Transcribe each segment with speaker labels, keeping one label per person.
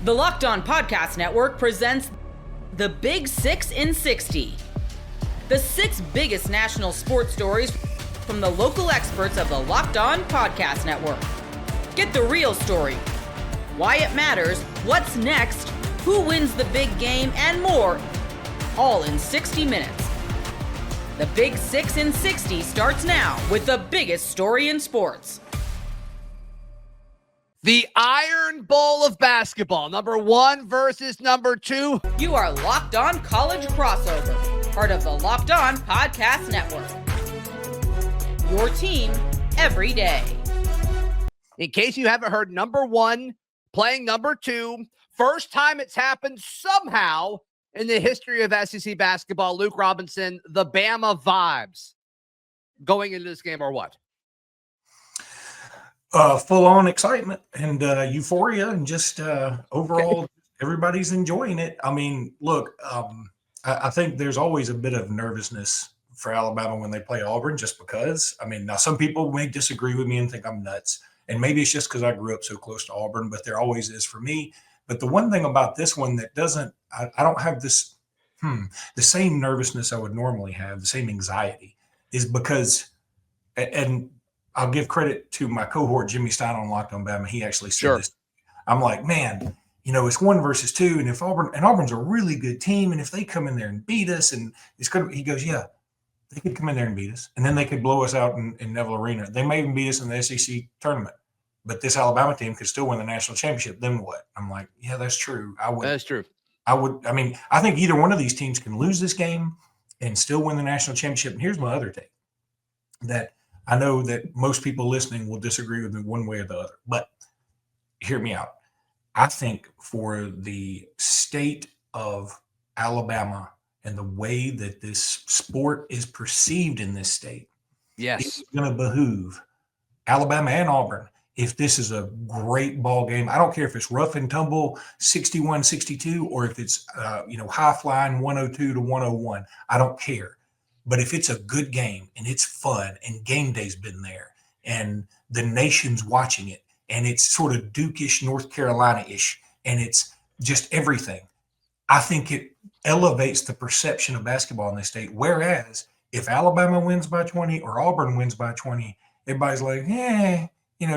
Speaker 1: The Locked On Podcast Network presents the Big 6 in 60. The 6 biggest national sports stories from the local experts of the Locked On Podcast Network. Get the real story, why it matters, what's next, who wins the big game, and more, all in 60 minutes. The Big 6 in 60 starts now with the biggest story in sports.
Speaker 2: The Iron Bowl of basketball, number 1 versus number 2.
Speaker 1: You are Locked On College Crossover, part of the Locked On Podcast Network. Your team every day.
Speaker 2: In case you haven't heard, number 1 playing number 2. First time it's happened somehow in the history of SEC basketball. Luke Robinson, the Bama vibes going into this game are what?
Speaker 3: Full-on excitement and euphoria, and just overall, everybody's enjoying it. I mean, look, I think there's always a bit of nervousness for Alabama when they play Auburn, just because. I mean, now some people may disagree with me and think I'm nuts, and maybe it's just because I grew up so close to Auburn, but there always is for me. But the one thing about this one that doesn't, I don't have this, the same nervousness I would normally have, the same anxiety, is because, and I'll give credit to my cohort, Jimmy Stein on Locked On Bama. He actually said this. I'm like, man, it's 1 versus 2. And if Auburn's a really good team, and if they come in there and beat us, and it's good, he goes, yeah, they could come in there and beat us. And then they could blow us out in Neville Arena. They may even beat us in the SEC tournament. But this Alabama team could still win the national championship. Then what? I'm like, yeah, that's true.
Speaker 2: That's true.
Speaker 3: I think either one of these teams can lose this game and still win the national championship. And here's my other take, that I know that most people listening will disagree with me one way or the other, but hear me out. I think for the state of Alabama and the way that this sport is perceived in this state, it's going to behoove Alabama and Auburn, if this is a great ball game. I don't care if it's rough and tumble 61-62 or if it's high flying 102 to 101. I don't care. But if it's a good game and it's fun and game day's been there and the nation's watching it and it's sort of Duke-ish, North Carolina-ish, and it's just everything, I think it elevates the perception of basketball in this state. Whereas if Alabama wins by 20 or Auburn wins by 20, everybody's like,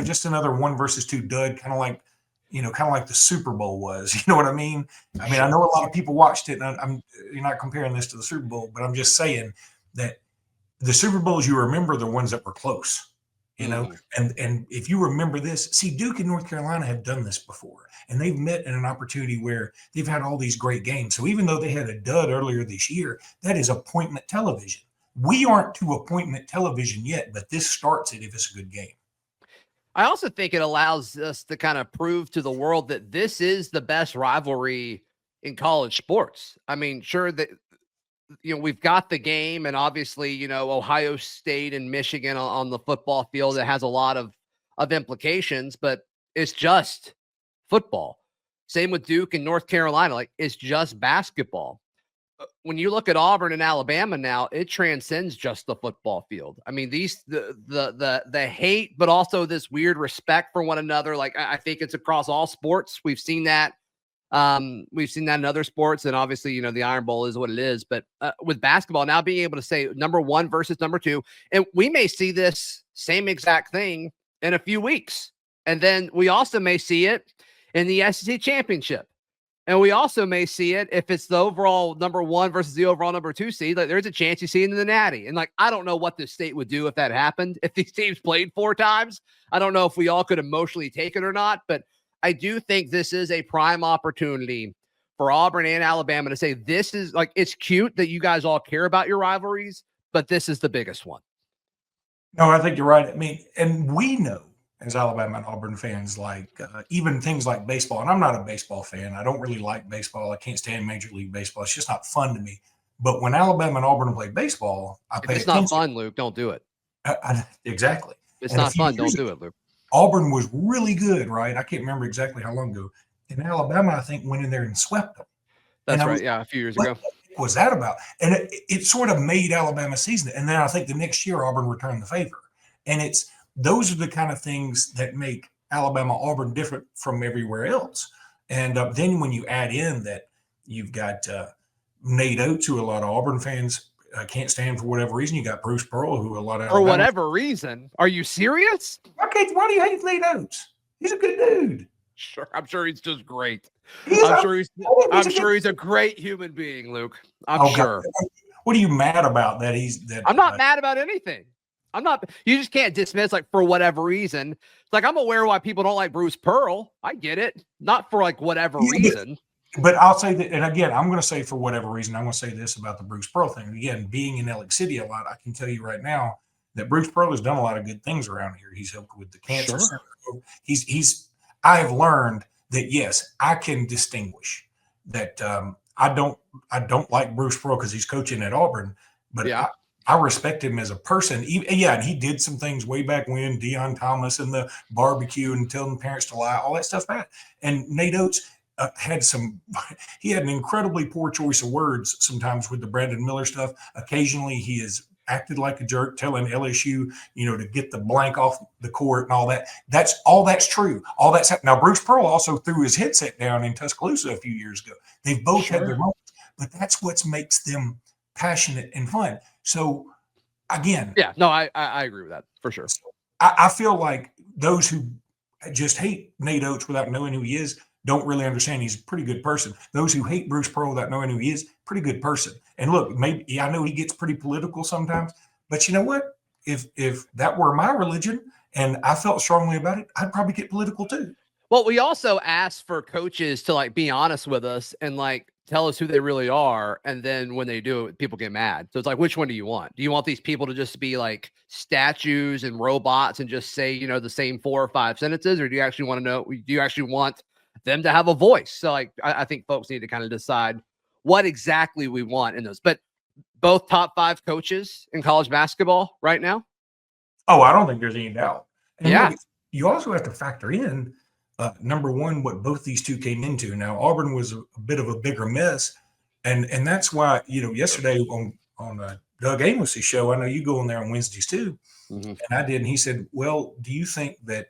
Speaker 3: just another 1 versus 2 dud, kind of like the Super Bowl was. You know what I mean? I mean, I know a lot of people watched it, and you're not comparing this to the Super Bowl, but I'm just saying that the Super Bowls, you remember the ones that were close, and if you remember this, see, Duke and North Carolina have done this before, and they've met in an opportunity where they've had all these great games. So even though they had a dud earlier this year, that is appointment television. We aren't to appointment television yet, but this starts it if it's a good game.
Speaker 2: I also think it allows us to kind of prove to the world that this is the best rivalry in college sports. I mean, sure that, we've got the game, and obviously, Ohio State and Michigan on the football field, that has a lot of implications, but it's just football. Same with Duke and North Carolina. Like, it's just basketball. When you look at Auburn and Alabama now, it transcends just the football field. I mean, the hate, but also this weird respect for one another. Like, I think it's across all sports. We've seen that. We've seen that in other sports, and obviously, the Iron Bowl is what it is. But with basketball now, being able to say number 1 versus number 2, and we may see this same exact thing in a few weeks, and then we also may see it in the SEC championship. And we also may see it if it's the overall number 1 versus the overall number 2 seed. Like, there's a chance you see it in the Natty. And like, I don't know what this state would do if that happened. If these teams played 4 times, I don't know if we all could emotionally take it or not. But I do think this is a prime opportunity for Auburn and Alabama to say, this is like, it's cute that you guys all care about your rivalries, but this is the biggest one.
Speaker 3: No, I think you're right. I mean, and we know as Alabama and Auburn fans, like even things like baseball, and I'm not a baseball fan. I don't really like baseball. I can't stand Major League Baseball. It's just not fun to me. But when Alabama and Auburn play baseball, I pay attention.
Speaker 2: If it's not fun, Luke, don't do it.
Speaker 3: Exactly.
Speaker 2: It's not fun. Don't do it, Luke.
Speaker 3: Auburn was really good, right? I can't remember exactly how long ago. And Alabama, I think, went in there and swept them.
Speaker 2: That's right. Yeah, a few years ago.
Speaker 3: What was that about? And it sort of made Alabama season it. And then I think the next year Auburn returned the favor. And those are the kind of things that make Alabama Auburn different from everywhere else. And then when you add in that you've got Nate Oates, who a lot of Auburn fans can't stand for whatever reason. You got Bruce Pearl, who a lot of
Speaker 2: for whatever reason. Are you serious?
Speaker 3: Okay, why do you hate Nate Oates? He's a good dude.
Speaker 2: Sure, I'm sure he's just great. I'm sure he's a great human being, Luke. I'm sure.
Speaker 3: God. What are you mad about that?
Speaker 2: I'm not mad about anything. I'm not. You just can't dismiss like for whatever reason. It's like I'm aware why people don't like Bruce Pearl. I get it. Not for like whatever reason.
Speaker 3: But I'll say that, and again, I'm going to say for whatever reason, I'm going to say this about the Bruce Pearl thing. Again, being in Alex City a lot, I can tell you right now that Bruce Pearl has done a lot of good things around here. He's helped with the cancer center. I have learned that yes, I can distinguish that. I don't like Bruce Pearl because he's coaching at Auburn, but I respect him as a person. And he did some things way back when, Deion Thomas and the barbecue and telling parents to lie, all that stuff bad. And Nate Oates he had an incredibly poor choice of words sometimes with the Brandon Miller stuff. Occasionally he has acted like a jerk, telling LSU, to get the blank off the court and all that. That's true. All that's happened. Now, Bruce Pearl also threw his headset down in Tuscaloosa a few years ago. They've both had their moments, but that's what makes them passionate and fun. So again,
Speaker 2: I agree with that for sure.
Speaker 3: So I feel like those who just hate Nate Oates without knowing who he is don't really understand he's a pretty good person. Those who hate Bruce Pearl without knowing who he is, pretty good person. And look, maybe I know he gets pretty political sometimes, but you know what? If that were my religion and I felt strongly about it, I'd probably get political too.
Speaker 2: Well, we also ask for coaches to like be honest with us and like tell us who they really are. And then when they do it, people get mad. So it's like, which one do you want? Do you want these people to just be like statues and robots and just say, the same 4 or 5 sentences? Or do you actually want to know? Do you actually want them to have a voice? So like, I think folks need to kind of decide what exactly we want in those. But both top 5 coaches in college basketball right now?
Speaker 3: Oh, I don't think there's any doubt. And
Speaker 2: look,
Speaker 3: you also have to factor in, number one, what both these two came into. Now, Auburn was a bit of a bigger mess. And that's why, yesterday on Doug Amos' show, I know you go on there on Wednesdays too. Mm-hmm. And I did. And he said, well, do you think that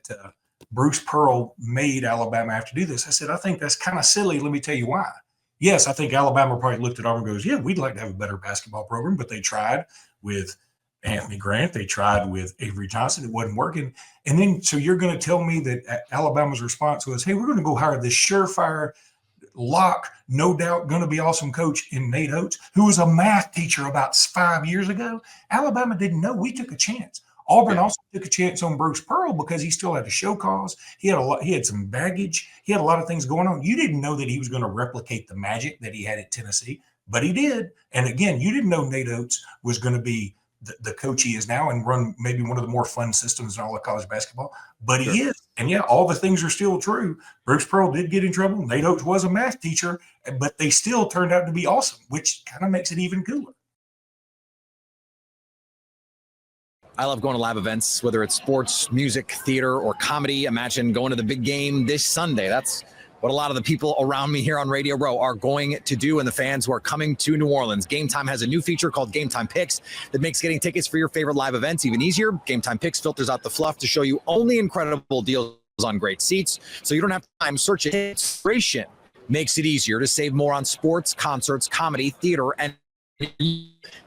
Speaker 3: Bruce Pearl made Alabama have to do this? I said, I think that's kind of silly. Let me tell you why. Yes, I think Alabama probably looked at Auburn and goes, yeah, we'd like to have a better basketball program, but they tried with Anthony Grant. They tried with Avery Johnson. It wasn't working. And then, so you're going to tell me that Alabama's response was, hey, we're going to go hire this surefire lock, no doubt going to be awesome coach in Nate Oates, who was a math teacher about 5 years ago. Alabama didn't know. We took a chance. Auburn also took a chance on Bruce Pearl because he still had a show cause. He had some baggage. He had a lot of things going on. You didn't know that he was going to replicate the magic that he had at Tennessee, but he did. And again, you didn't know Nate Oates was going to be the coach he is now and run maybe one of the more fun systems in all of college basketball, but he is. And all the things are still true. Bruce Pearl did get in trouble. Nate Oates was a math teacher, but they still turned out to be awesome, which kind of makes it even cooler.
Speaker 4: I love going to live events, whether it's sports, music, theater, or comedy. Imagine going to the big game this Sunday. That's what a lot of the people around me here on Radio Row are going to do, and the fans who are coming to New Orleans. Gametime has a new feature called Gametime Picks that makes getting tickets for your favorite live events even easier. Gametime Picks filters out the fluff to show you only incredible deals on great seats, so you don't have time searching. Inspiration makes it easier to save more on sports, concerts, comedy, theater, and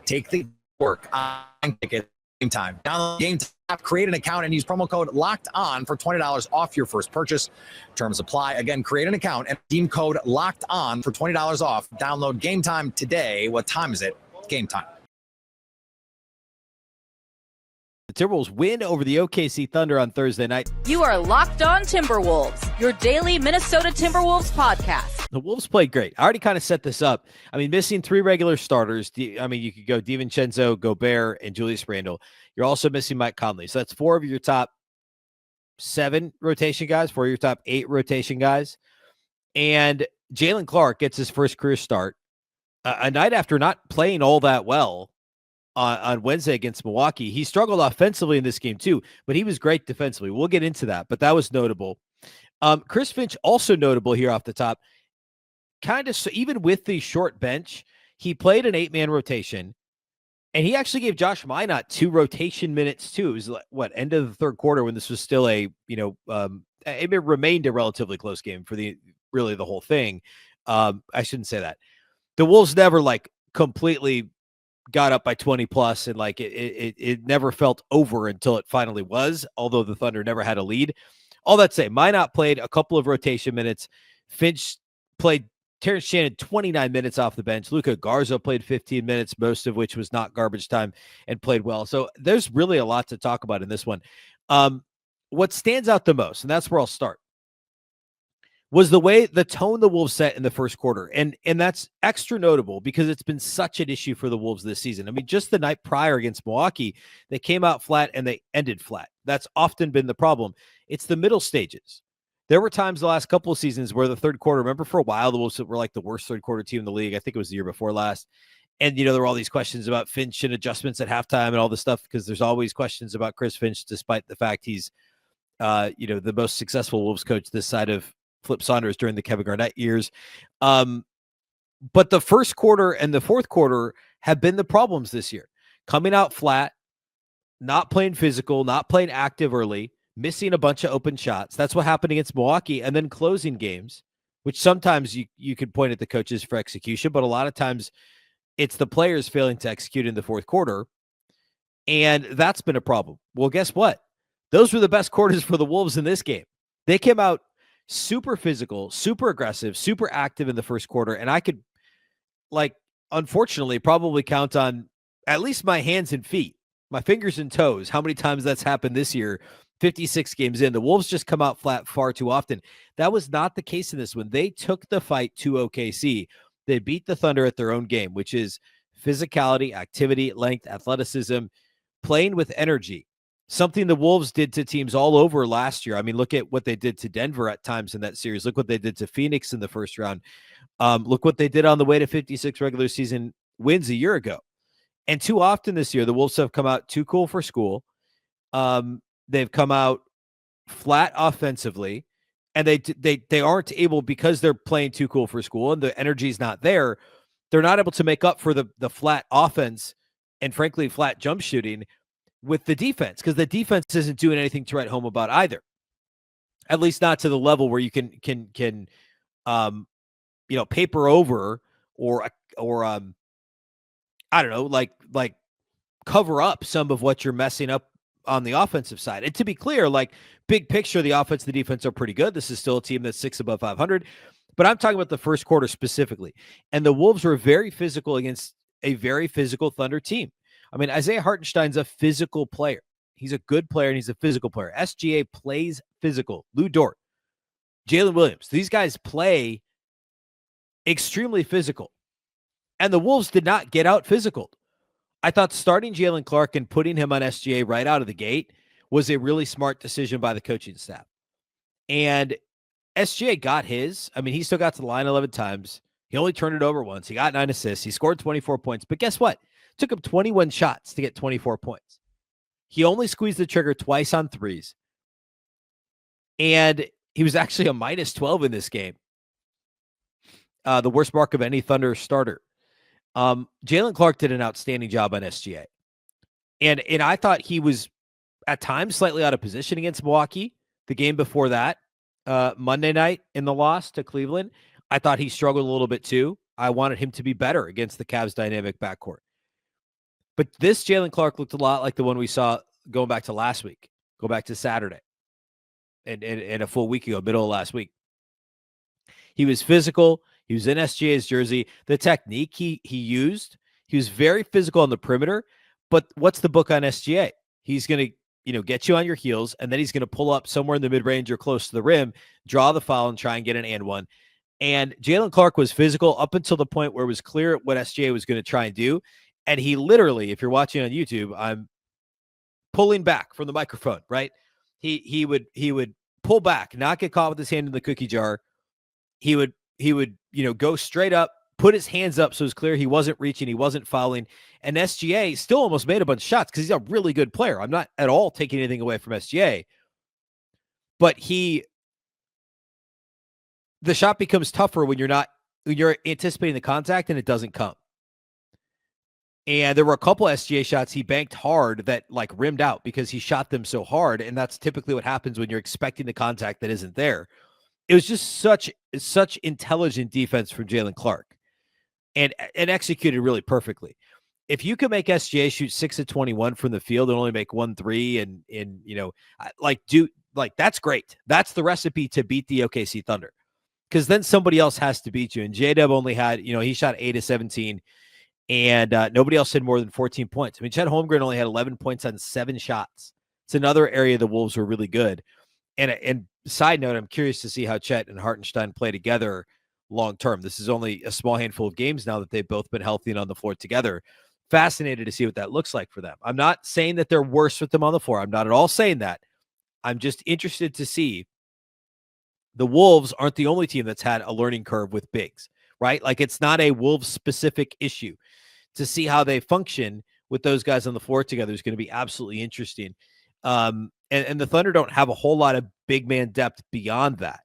Speaker 4: take the work on tickets. Gametime. Download Gametime, create an account, and use promo code Locked On for $20 off your first purchase. Terms apply. Again, create an account and redeem code Locked On for $20 off. Download Gametime today. What time is it? Gametime.
Speaker 5: The Timberwolves win over the OKC Thunder on Thursday night.
Speaker 1: You are Locked On Timberwolves, your daily Minnesota Timberwolves podcast.
Speaker 5: The Wolves played great. I already kind of set this up. I mean, missing 3 regular starters. I mean, you could go DiVincenzo, Gobert, and Julius Randle. You're also missing Mike Conley. So that's 4 of your top 7 rotation guys, 4 of your top 8 rotation guys. And Jalen Clark gets his first career start a night after not playing all that well on Wednesday against Milwaukee. He struggled offensively in this game too, but he was great defensively. We'll get into that, but that was notable. Chris Finch also notable here off the top. Kind of, so even with the short bench, he played an 8-man rotation, and he actually gave Josh Minott 2 rotation minutes too. It was end of the third quarter when this was still it remained a relatively close game for the really the whole thing. I shouldn't say that. The Wolves never like completely got up by 20 plus, and like it never felt over until it finally was, although the Thunder never had a lead. All that say, Minot played a couple of rotation minutes. Finch played Terrence Shannon 29 minutes off the bench. Luka Garza played 15 minutes, most of which was not garbage time, and played well. So there's really a lot to talk about in this one. What stands out the most, and that's where I'll start, was the tone the Wolves set in the first quarter. And that's extra notable because it's been such an issue for the Wolves this season. I mean, just the night prior against Milwaukee, they came out flat and they ended flat. That's often been the problem. It's the middle stages. There were times the last couple of seasons where the third quarter, remember for a while, the Wolves were like the worst third quarter team in the league. I think it was the year before last. And, there were all these questions about Finch and adjustments at halftime and all this stuff, because there's always questions about Chris Finch, despite the fact he's, the most successful Wolves coach this side of Flip Saunders during the Kevin Garnett years. But the first quarter and the fourth quarter have been the problems this year. Coming out flat, not playing physical, not playing active early, missing a bunch of open shots. That's what happened against Milwaukee. And then closing games, which sometimes you could point at the coaches for execution, but a lot of times it's the players failing to execute in the fourth quarter. And that's been a problem. Well, guess what? Those were the best quarters for the Wolves in this game. They came out super physical, super aggressive, super active in the first quarter. And I could, unfortunately, probably count on at least my hands and feet, my fingers and toes, how many times that's happened this year, 56 games in. The Wolves just come out flat far too often. That was not the case in this one. They took the fight to OKC. They beat the Thunder at their own game, which is physicality, activity, length, athleticism, playing with energy. Something the Wolves did to teams all over last year. I mean, look at what they did to Denver at times in that series. Look what they did to Phoenix in the first round. Look what they did on the way to 56 regular season wins a year ago. And too often this year, the Wolves have come out too cool for school. They've come out flat offensively, and they aren't able, because they're playing too cool for school and the energy's not there. They're not able to make up for the flat offense and, frankly, flat jump shooting with the defense, because the defense isn't doing anything to write home about either. At least not to the level where you can paper over or I don't know, like cover up some of what you're messing up on the offensive side. And to be clear, big picture, the offense and the defense are pretty good. This is still a team that's 6 above 500, but I'm talking about the first quarter specifically. And the Wolves were very physical against a very physical Thunder team. I mean, Isaiah Hartenstein's a physical player. He's a good player, and he's a physical player. SGA plays physical. Lou Dort, Jalen Williams, these guys play extremely physical. And the Wolves did not get out physical. I thought starting Jalen Clark and putting him on SGA right out of the gate was a really smart decision by the coaching staff. And SGA got his. I mean, he still got to the line 11 times. He only turned it over once. He got 9 assists. He scored 24 points. But guess what? It took him 21 shots to get 24 points. He only squeezed the trigger twice on threes. And he was actually a minus 12 in this game. The worst mark of any Thunder starter. Jalen Clark did an outstanding job on SGA. And I thought he was at times slightly out of position against Milwaukee. The game before that, Monday night in the loss to Cleveland, I thought he struggled a little bit too. I wanted him to be better against the Cavs dynamic backcourt. But this Jalen Clark looked a lot like the one we saw going back to last week, go back to Saturday, and a full week ago, middle of last week. He was physical. He was in SGA's jersey. The technique he used, he was very physical on the perimeter. But what's the book on SGA? He's going to, get you on your heels, and then he's going to pull up somewhere in the mid-range or close to the rim, draw the foul, and try and get an and one. And Jalen Clark was physical up until the point where it was clear what SGA was going to try and do. And he literally, if you're watching on YouTube, I'm pulling back from the microphone, right? He would pull back, not get caught with his hand in the cookie jar. He would go straight up, put his hands up so it was clear he wasn't reaching, he wasn't fouling. And SGA still almost made a bunch of shots because he's a really good player. I'm not at all taking anything away from SGA. But the shot becomes tougher when you're anticipating the contact and it doesn't come. And there were a couple SGA shots he banked hard that rimmed out because he shot them so hard. And that's typically what happens when you're expecting the contact that isn't there. it was just such intelligent defense from Jalen Clark, and executed really perfectly. If you could make SGA shoot 6 of 21 from the field and only make 1 3, and that's great. That's the recipe to beat the OKC Thunder, because then somebody else has to beat you. And J-Dub only had, he shot 8 of 17, and nobody else had more than 14 points. I mean, Chet Holmgren only had 11 points on 7 shots. It's another area the Wolves were really good. And side note, I'm curious to see how Chet and Hartenstein play together long term. This is only a small handful of games now that they've both been healthy and on the floor together. Fascinated to see what that looks like for them. I'm not saying that they're worse with them on the floor. I'm not at all saying that. I'm just interested to see. The Wolves aren't the only team that's had a learning curve with bigs, right? Like, it's not a Wolves specific issue. To see how they function with those guys on the floor together is going to be absolutely interesting. And the Thunder don't have a whole lot of big man depth beyond that.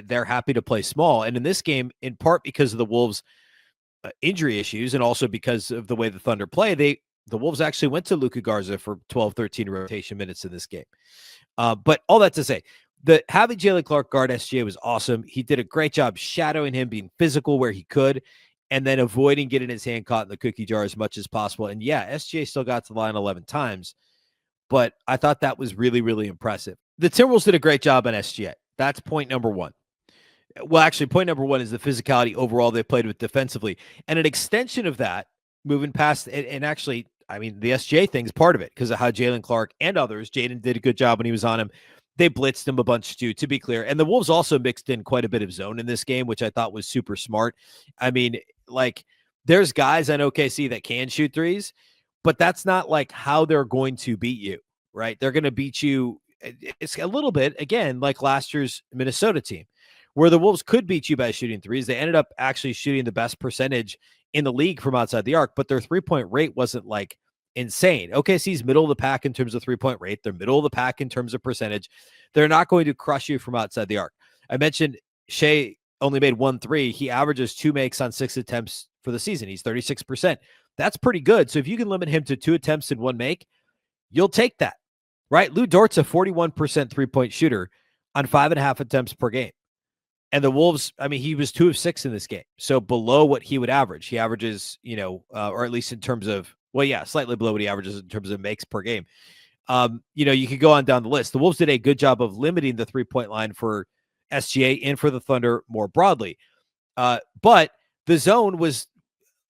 Speaker 5: They're happy to play small. And in this game, in part because of the Wolves' injury issues, and also because of the way the Thunder play, the Wolves actually went to Luka Garza for 12, 13 rotation minutes in this game. But all that to say, having Jalen Clark guard SGA was awesome. He did a great job shadowing him, being physical where he could, and then avoiding getting his hand caught in the cookie jar as much as possible. And yeah, SGA still got to the line 11 times, but I thought that was really, really impressive. The Timberwolves did a great job on SGA. That's point number one. Well, actually, point number one is the physicality overall they played with defensively. And an extension of that, moving past, and actually, I mean, the SGA thing is part of it because of how Jalen Clark and others, Jaden did a good job when he was on him. They blitzed him a bunch too, to be clear. And the Wolves also mixed in quite a bit of zone in this game, which I thought was super smart. I mean, like, there's guys on OKC that can shoot threes, but that's not like how they're going to beat you, right? They're going to beat you. It's a little bit, again, like last year's Minnesota team, where the Wolves could beat you by shooting threes. They ended up actually shooting the best percentage in the league from outside the arc, but their 3-point rate wasn't like insane. OKC's middle of the pack in terms of 3-point rate. They're middle of the pack in terms of percentage. They're not going to crush you from outside the arc. I mentioned Shea only made 1 3. He averages 2 makes on 6 attempts for the season. He's 36%. That's pretty good. So if you can limit him to 2 attempts and 1 make, you'll take that, right? Lou Dort's a 41% 3-point shooter on 5.5 attempts per game. And the Wolves, I mean, he was 2 of 6 in this game. So below what he would average. He averages, or at least in terms of, slightly below what he averages in terms of makes per game. You could go on down the list. The Wolves did a good job of limiting the 3-point line for SGA and for the Thunder more broadly. But the zone was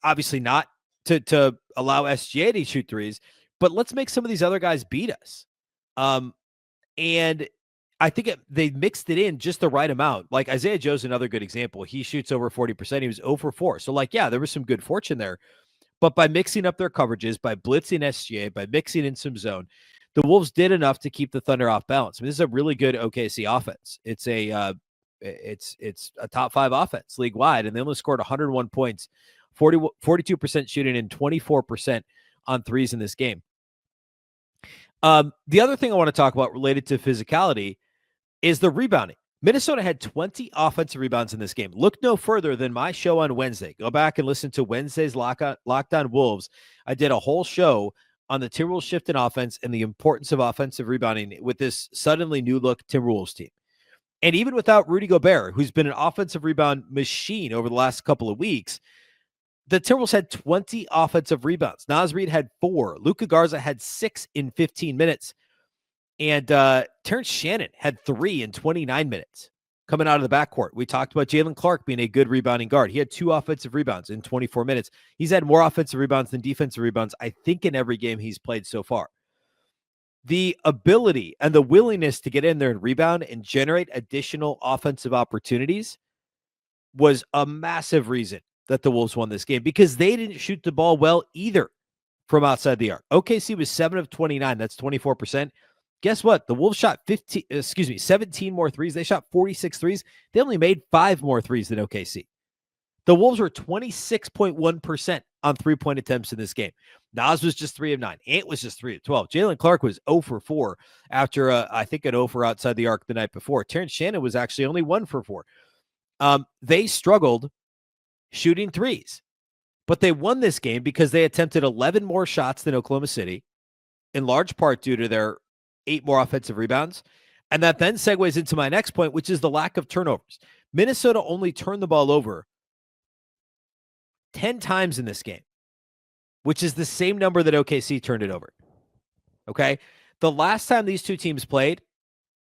Speaker 5: obviously not to allow SGA to shoot threes, but let's make some of these other guys beat us. And I think they mixed it in just the right amount. Like Isaiah Joe's another good example. He shoots over 40%. He was 0 for 4. So there was some good fortune there. But by mixing up their coverages, by blitzing SGA, by mixing in some zone, the Wolves did enough to keep the Thunder off balance. I mean, this is a really good OKC offense. It's a top 5 offense league wide, and they only scored 101 points, 42% shooting, and 24% on threes in this game. The other thing I want to talk about related to physicality is the rebounding. Minnesota had 20 offensive rebounds in this game. Look no further than my show on Wednesday. Go back and listen to Wednesday's Lockdown Wolves. I did a whole show on the Timberwolves shift in offense and the importance of offensive rebounding with this suddenly new look Timberwolves team. And even without Rudy Gobert, who's been an offensive rebound machine over the last couple of weeks, the Timberwolves had 20 offensive rebounds. Naz Reid had 4. Luka Garza had 6 in 15 minutes. And Terrence Shannon had 3 in 29 minutes coming out of the backcourt. We talked about Jalen Clark being a good rebounding guard. He had 2 offensive rebounds in 24 minutes. He's had more offensive rebounds than defensive rebounds, I think, in every game he's played so far. The ability and the willingness to get in there and rebound and generate additional offensive opportunities was a massive reason that the Wolves won this game, because they didn't shoot the ball well either from outside the arc. OKC was 7 of 29. That's 24%. Guess what? The Wolves shot 17 more threes. They shot 46 threes. They only made 5 more threes than OKC. The Wolves were 26.1% on 3-point attempts in this game. Naz was just 3 of 9. Ant was just 3 of 12. Jalen Clark was 0 for 4 after, I think, an 0 for outside the arc the night before. Terrence Shannon was actually only 1 for 4. They struggled shooting threes, but they won this game because they attempted 11 more shots than Oklahoma City, in large part due to their 8 more offensive rebounds. And that then segues into my next point, which is the lack of turnovers. Minnesota only turned the ball over 10 times in this game, which is the same number that OKC turned it over. Okay? The last time these two teams played,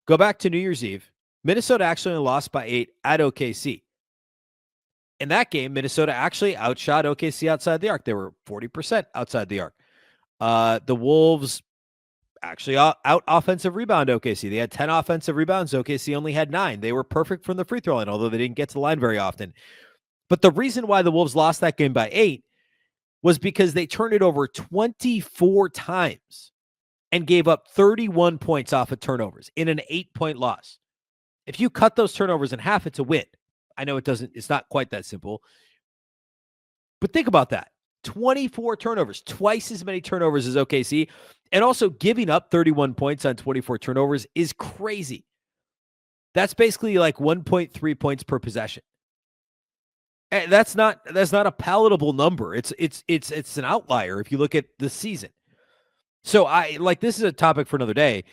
Speaker 5: go back to New Year's Eve, Minnesota actually only lost by 8 at OKC. In that game, Minnesota actually outshot OKC outside the arc. They were 40% outside the arc. The Wolves actually out offensive rebound OKC. They had 10 offensive rebounds. OKC only had 9. They were perfect from the free throw line, although they didn't get to the line very often. But the reason why the Wolves lost that game by 8 was because they turned it over 24 times and gave up 31 points off of turnovers in an 8-point loss. If you cut those turnovers in half, it's a win. I know it's not quite that simple. But think about that. 24 turnovers, twice as many turnovers as OKC, and also giving up 31 points on 24 turnovers is crazy. That's basically like 1.3 points per possession. And that's not a palatable number. It's an outlier if you look at the season. So this is a topic for another day.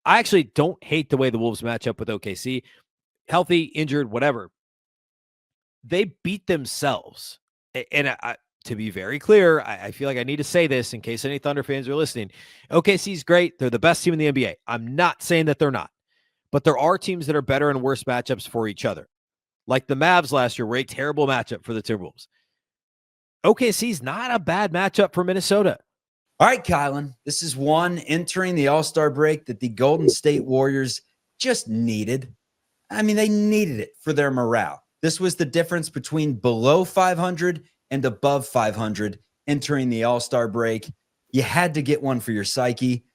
Speaker 5: I actually don't hate the way the Wolves match up with OKC. Healthy, injured, whatever. They beat themselves. And to be very clear, I feel like I need to say this in case any Thunder fans are listening. OKC's great. They're the best team in the NBA. I'm not saying that they're not. But there are teams that are better and worse matchups for each other. Like the Mavs last year were a terrible matchup for the Timberwolves. OKC's not a bad matchup for Minnesota.
Speaker 6: All right, Kylan, this is one entering the All-Star break that the Golden State Warriors just needed. I mean, they needed it for their morale. This was the difference between below 500 and above 500 entering the All-Star break. You had to get one for your psyche.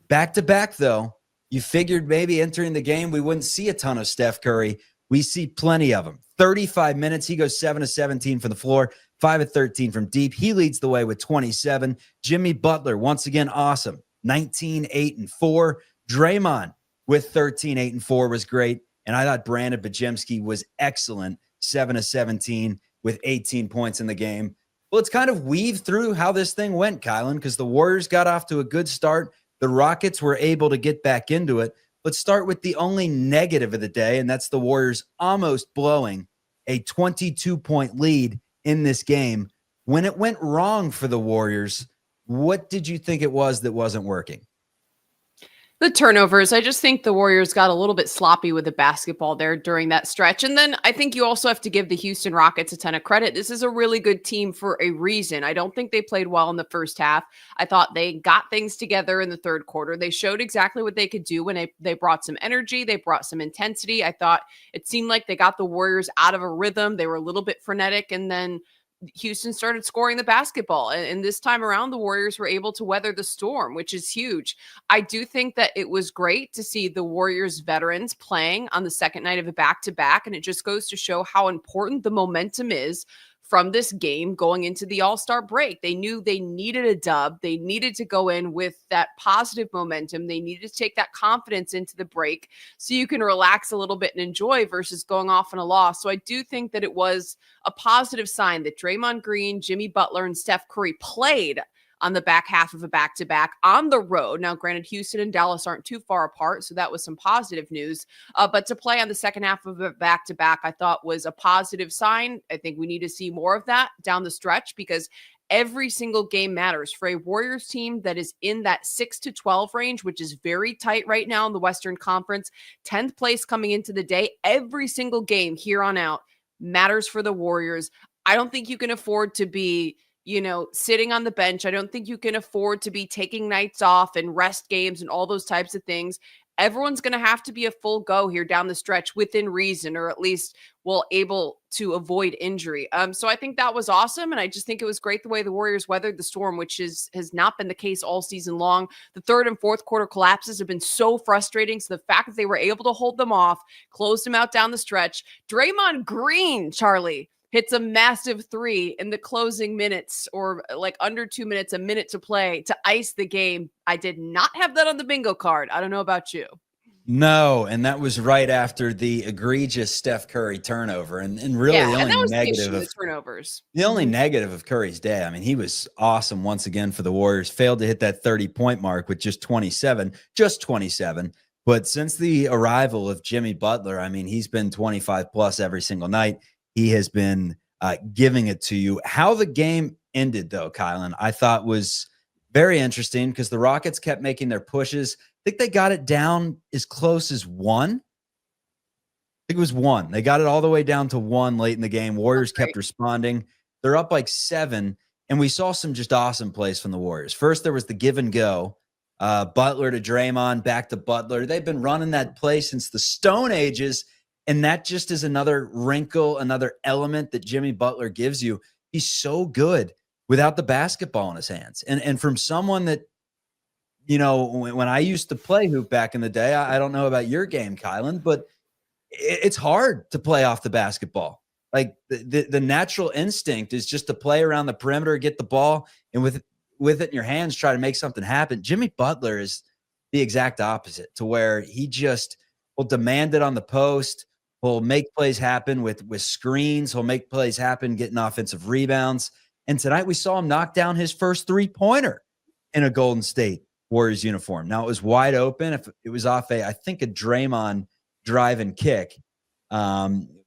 Speaker 6: Back-to-back, though, you figured maybe entering the game we wouldn't see a ton of Steph Curry. We see plenty of him. 35 minutes, he goes 7 of 17 from the floor, 5 of 13 from deep. He leads the way with 27. Jimmy Butler, once again, awesome. 19, 8, and 4. Draymond with 13, 8, and 4 was great. And I thought Brandon Bajemski was excellent. 7 of 17 with 18 points in the game. Well, let's kind of weave through how this thing went, Kylan, because the Warriors got off to a good start. The Rockets were able to get back into it. Let's start with the only negative of the day, and that's the Warriors almost blowing a 22-point lead in this game. When it went wrong for the Warriors, what did you think it was that wasn't working?
Speaker 7: The turnovers. I just think the Warriors got a little bit sloppy with the basketball there during that stretch. And then I think you also have to give the Houston Rockets a ton of credit. This is a really good team for a reason. I don't think they played well in the first half. I thought they got things together in the third quarter. They showed exactly what they could do when they brought some energy. They brought some intensity. I thought it seemed like they got the Warriors out of a rhythm. They were a little bit frenetic, and then Houston started scoring the basketball. And this time around, the Warriors were able to weather the storm, which is huge. I do think that it was great to see the Warriors veterans playing on the second night of a back-to-back. And it just goes to show how important the momentum is from this game going into the All-Star break. They knew they needed a dub. They needed to go in with that positive momentum. They needed to take that confidence into the break so you can relax a little bit and enjoy versus going off on a loss. So I do think that it was a positive sign that Draymond Green, Jimmy Butler, and Steph Curry played on the back half of a back-to-back on the road. Now, granted, Houston and Dallas aren't too far apart, so that was some positive news. But to play on the second half of a back-to-back, I thought was a positive sign. I think we need to see more of that down the stretch because every single game matters for a Warriors team that is in that 6-12 range, which is very tight right now in the Western Conference. 10th place coming into the day. Every single game here on out matters for the Warriors. I don't think you can afford to be sitting on the bench. I don't think you can afford to be taking nights off and rest games and all those types of things. Everyone's going to have to be a full go here down the stretch within reason, or at least able to avoid injury. So I think that was awesome. And I just think it was great the way the Warriors weathered the storm, which has not been the case all season long. The third and fourth quarter collapses have been so frustrating. So the fact that they were able to hold them off, closed them out down the stretch. Draymond Green, Charlie, hits a massive 3 in the closing minutes, or like under 2 minutes, a minute to play to ice the game. I did not have that on the bingo card. I don't know about you.
Speaker 6: No, and that was right after the egregious Steph Curry turnover. And really the only negative of turnovers. The only negative of Curry's day. I mean, he was awesome once again for the Warriors. Failed to hit that 30-point mark with just 27. But since the arrival of Jimmy Butler, I mean, he's been 25 plus every single night. He has been giving it to you. How the game ended, though, Kylan, I thought was very interesting because the Rockets kept making their pushes. I think they got it down as close as 1. I think it was 1. They got it all the way down to 1 late in the game. Warriors kept responding. They're up like 7, and we saw some just awesome plays from the Warriors. First, there was the give and go. Butler to Draymond, back to Butler. They've been running that play since the Stone Ages, and that just is another wrinkle, another element that Jimmy Butler gives you. He's so good without the basketball in his hands. And from someone that, you know, when I used to play hoop back in the day, I don't know about your game, Kylan, but it's hard to play off the basketball. Like the natural instinct is just to play around the perimeter, get the ball, and with it in your hands, try to make something happen. Jimmy Butler is the exact opposite, to where he just will demand it on the post. He'll make plays happen with screens. He'll make plays happen getting offensive rebounds. And tonight we saw him knock down his first 3-pointer in a Golden State Warriors uniform. Now it was wide open. If it was off I think a Draymond drive and kick.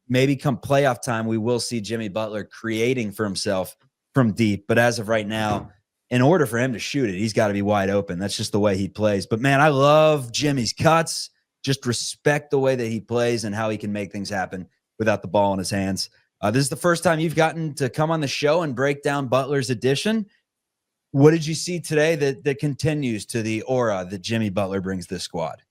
Speaker 6: Maybe come playoff time, we will see Jimmy Butler creating for himself from deep. But as of right now, in order for him to shoot it, he's got to be wide open. That's just the way he plays. But, man, I love Jimmy's cuts. Just respect the way that he plays and how he can make things happen without the ball in his hands. This is the first time you've gotten to come on the show and break down Butler's addition. What did you see today that continues to the aura that Jimmy Butler brings this squad?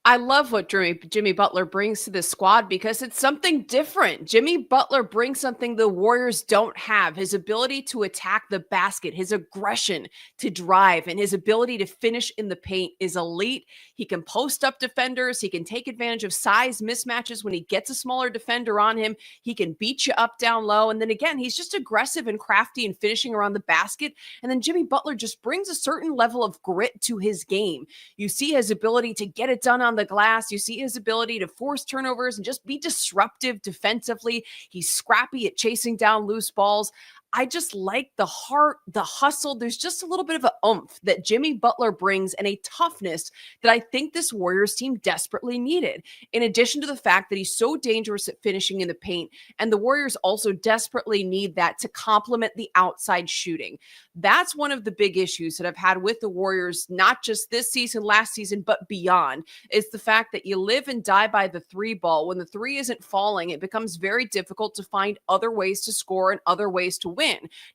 Speaker 7: I love what Jimmy Butler brings to this squad because it's something different. Jimmy Butler brings something the Warriors don't have. His ability to attack the basket, his aggression to drive, and his ability to finish in the paint is elite. He can post up defenders. He can take advantage of size mismatches when he gets a smaller defender on him. He can beat you up down low. And then again, he's just aggressive and crafty and finishing around the basket. And then Jimmy Butler just brings a certain level of grit to his game. You see his ability to get it done on the glass. You see his ability to force turnovers and just be disruptive defensively. He's scrappy at chasing down loose balls. I just like the heart, the hustle. There's just a little bit of a oomph that Jimmy Butler brings and a toughness that I think this Warriors team desperately needed. In addition to the fact that he's so dangerous at finishing in the paint, and the Warriors also desperately need that to complement the outside shooting. That's one of the big issues that I've had with the Warriors, not just this season, last season, but beyond, is the fact that you live and die by the 3 ball. When the 3 isn't falling, it becomes very difficult to find other ways to score and other ways to win.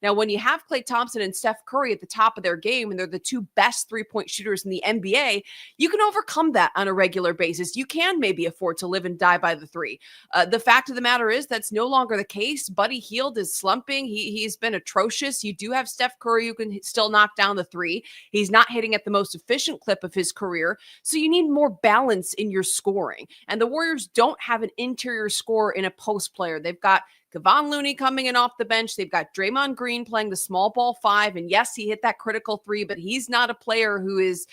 Speaker 7: Now, when you have Klay Thompson and Steph Curry at the top of their game, and they're the 2 best 3-point shooters in the NBA, you can overcome that on a regular basis. You can maybe afford to live and die by the 3. The fact of the matter is that's no longer the case. Buddy Hield is slumping. He's been atrocious. You do have Steph Curry who can still knock down the 3. He's not hitting at the most efficient clip of his career. So you need more balance in your scoring. And the Warriors don't have an interior scorer in a post player. They've got Kevon Looney coming in off the bench. They've got Draymond Green playing the small ball 5. And yes, he hit that critical 3, but he's not a player who is,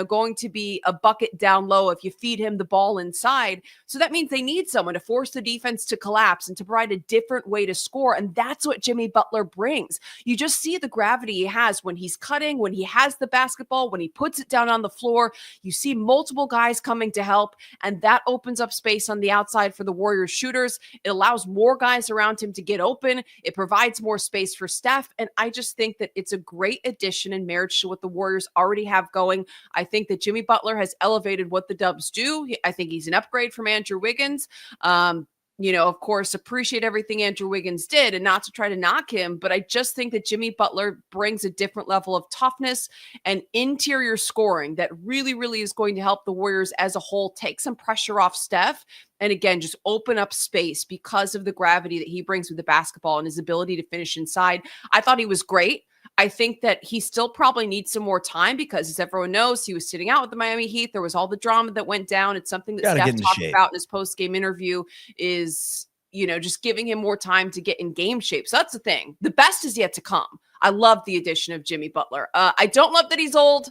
Speaker 7: going to be a bucket down low if you feed him the ball inside. So that means they need someone to force the defense to collapse and to provide a different way to score. And that's what Jimmy Butler brings. You just see the gravity he has when he's cutting, when he has the basketball, when he puts it down on the floor. You see multiple guys coming to help, and that opens up space on the outside for the Warriors shooters. It allows more guys around him to get open. It provides more space for Steph. And I just think that it's a great addition and marriage to what the Warriors already have going. I think that Jimmy Butler has elevated what the Dubs do. I think he's an upgrade from Andrew Wiggins. Of course, appreciate everything Andrew Wiggins did and not to try to knock him, but I just think that Jimmy Butler brings a different level of toughness and interior scoring that really, really is going to help the Warriors as a whole take some pressure off Steph. And again, just open up space because of the gravity that he brings with the basketball and his ability to finish inside. I thought he was great. I think that he still probably needs some more time because, as everyone knows, he was sitting out with the Miami Heat. There was all the drama that went down. It's something that Steph talked about in his post-game interview is, just giving him more time to get in game shape. So that's the thing. The best is yet to come. I love the addition of Jimmy Butler. I don't love that he's old.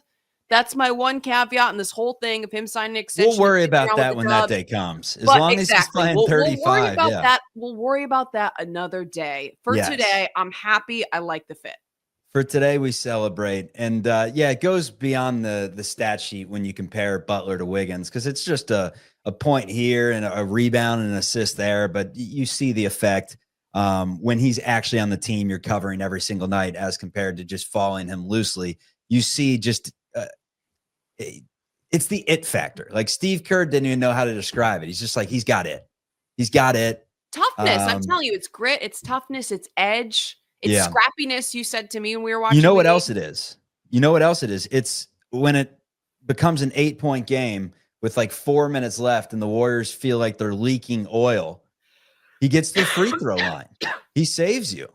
Speaker 7: That's my one caveat in this whole thing of him signing an extension.
Speaker 6: We'll worry about that when that day comes. As long as he's playing 35.
Speaker 7: We'll worry about that. We'll worry about that another day. For today, I'm happy. I like the fit.
Speaker 6: For today, we celebrate. And yeah, it goes beyond the stat sheet when you compare Butler to Wiggins, because it's just a point here and a rebound and an assist there. But you see the effect when he's actually on the team you're covering every single night as compared to just following him loosely. You see just it's the it factor. Like Steve Kerr didn't even know how to describe it. He's just like, he's got it. He's got it.
Speaker 7: Toughness. I'm telling you, it's grit, it's toughness, it's edge. It's scrappiness, you said to me when we were watching.
Speaker 6: You know what else it is? You know what else it is? It's when it becomes an 8-point game with like 4 minutes left and the Warriors feel like they're leaking oil. He gets to the free throw line. He saves you.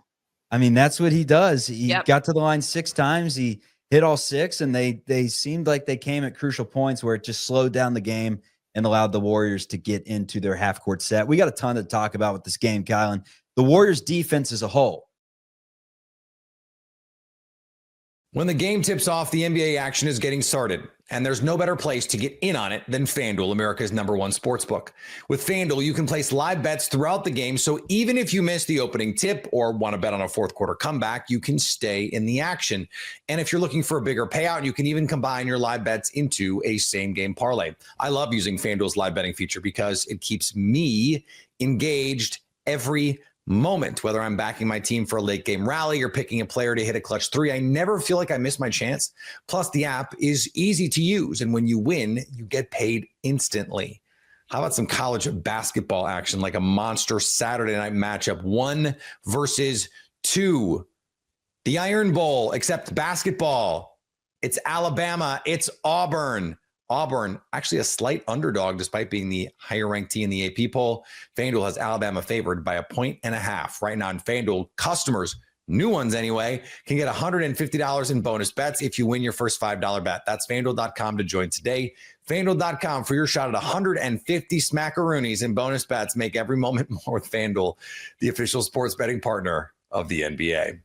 Speaker 6: I mean, that's what he does. He got to the line 6 times. He hit all 6, and they seemed like they came at crucial points where it just slowed down the game and allowed the Warriors to get into their half-court set. We got a ton to talk about with this game, Kylan. The Warriors' defense as a whole.
Speaker 4: When the game tips off, the NBA action is getting started, and there's no better place to get in on it than FanDuel, America's #1 sportsbook. With FanDuel, you can place live bets throughout the game, so even if you miss the opening tip or want to bet on a fourth quarter comeback, you can stay in the action. And if you're looking for a bigger payout, you can even combine your live bets into a same-game parlay. I love using FanDuel's live betting feature because it keeps me engaged every moment, whether I'm backing my team for a late game rally or picking a player to hit a clutch 3. I never feel like I miss my chance. Plus, the app is easy to use, and when you win, you get paid instantly. How about some college basketball action, like a monster Saturday night matchup, 1 versus 2? The Iron Bowl, except basketball. It's Alabama. It's Auburn. Auburn, actually a slight underdog despite being the higher ranked team in the AP poll. FanDuel has Alabama favored by 1.5 right now. In FanDuel, customers, new ones anyway, can get $150 in bonus bets if you win your first $5 bet. That's FanDuel.com to join today. FanDuel.com for your shot at 150 smackaroonies in bonus bets. Make every moment more with FanDuel, the official sports betting partner of the NBA.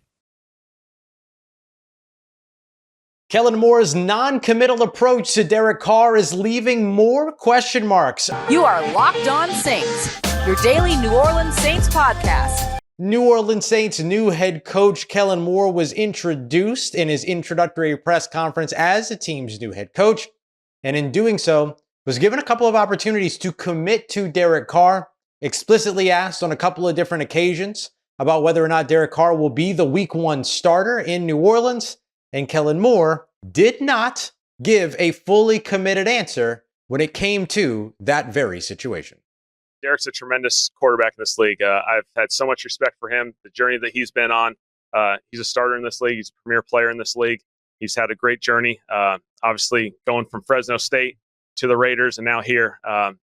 Speaker 8: Kellen Moore's non-committal approach to Derek Carr is leaving more question marks.
Speaker 1: You are Locked On Saints, your daily New Orleans Saints podcast.
Speaker 8: New Orleans Saints' new head coach Kellen Moore was introduced in his introductory press conference as the team's new head coach, and in doing so, was given a couple of opportunities to commit to Derek Carr, explicitly asked on a couple of different occasions about whether or not Derek Carr will be the Week 1 starter in New Orleans. And Kellen Moore did not give a fully committed answer when it came to that very situation.
Speaker 9: Derek's a tremendous quarterback in this league. I've had so much respect for him, the journey that he's been on. He's a starter in this league. He's a premier player in this league. He's had a great journey, obviously going from Fresno State to the Raiders and now here.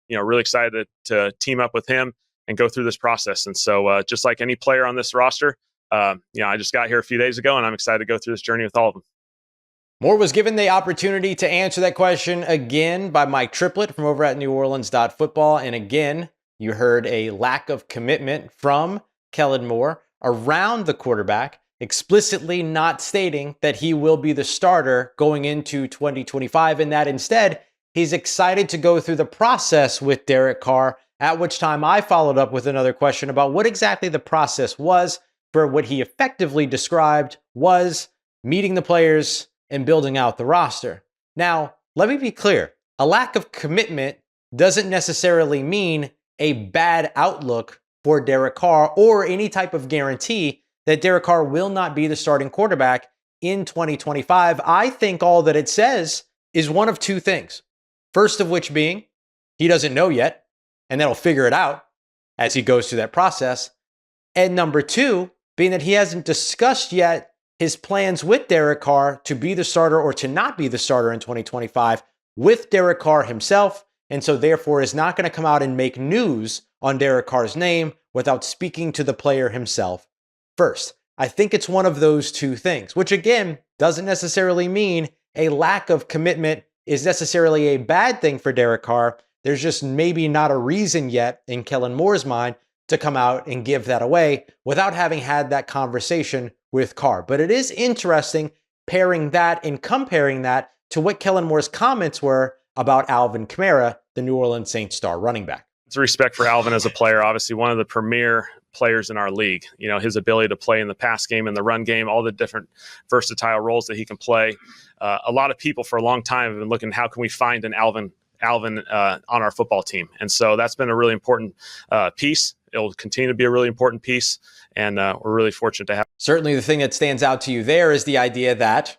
Speaker 9: Really excited to team up with him and go through this process. And so just like any player on this roster, I just got here a few days ago, and I'm excited to go through this journey with all of them.
Speaker 8: Moore was given the opportunity to answer that question again by Mike Triplett from over at NewOrleans.football. And again, you heard a lack of commitment from Kellen Moore around the quarterback, explicitly not stating that he will be the starter going into 2025, and that instead, he's excited to go through the process with Derek Carr, at which time I followed up with another question about what exactly the process was, for what he effectively described was meeting the players and building out the roster. Now, let me be clear. A lack of commitment doesn't necessarily mean a bad outlook for Derek Carr or any type of guarantee that Derek Carr will not be the starting quarterback in 2025. I think all that it says is one of two things. First of which being, he doesn't know yet, and then he'll figure it out as he goes through that process. And number two, being that he hasn't discussed yet his plans with Derek Carr to be the starter or to not be the starter in 2025 with Derek Carr himself, and so therefore is not going to come out and make news on Derek Carr's name without speaking to the player himself first. I think it's one of those two things, which again doesn't necessarily mean a lack of commitment is necessarily a bad thing for Derek Carr. There's just maybe not a reason yet in Kellen Moore's mind to come out and give that away without having had that conversation with Carr. But it is interesting pairing that and comparing that to what Kellen Moore's comments were about Alvin Kamara, the New Orleans Saints star running back.
Speaker 9: It's respect for Alvin as a player, obviously one of the premier players in our league. You know, his ability to play in the pass game and the run game, all the different versatile roles that he can play. A lot of people for a long time have been looking, how can we find an Alvin on our football team? And so that's been a really important piece. It will continue to be a really important piece. And we're really fortunate to have.
Speaker 8: Certainly the thing that stands out to you there is the idea that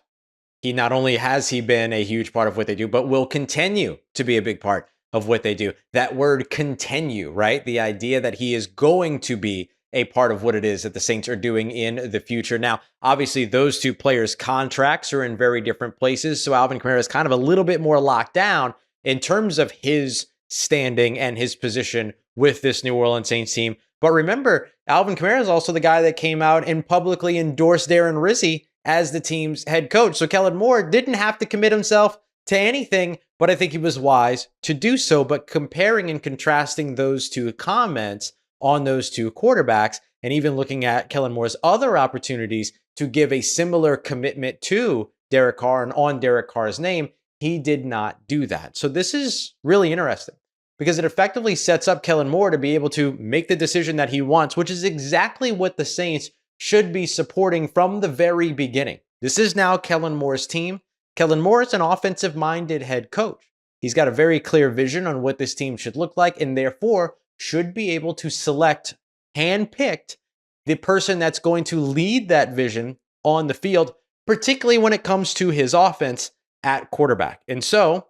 Speaker 8: he not only has he been a huge part of what they do, but will continue to be a big part of what they do. That word continue, right? The idea that he is going to be a part of what it is that the Saints are doing in the future. Now, obviously, those two players' contracts are in very different places. So Alvin Kamara is kind of a little bit more locked down in terms of his standing and his position with this New Orleans Saints team. But remember, Alvin Kamara is also the guy that came out and publicly endorsed Darren Rizzi as the team's head coach. So Kellen Moore didn't have to commit himself to anything, but I think he was wise to do so. But comparing and contrasting those two comments on those two quarterbacks, and even looking at Kellen Moore's other opportunities to give a similar commitment to Derek Carr and on Derek Carr's name, he did not do that. So this is really interesting because it effectively sets up Kellen Moore to be able to make the decision that he wants, which is exactly what the Saints should be supporting from the very beginning. This is now Kellen Moore's team. Kellen Moore is an offensive-minded head coach. He's got a very clear vision on what this team should look like, and therefore should be able to select, handpicked, the person that's going to lead that vision on the field, particularly when it comes to his offense at quarterback. And so,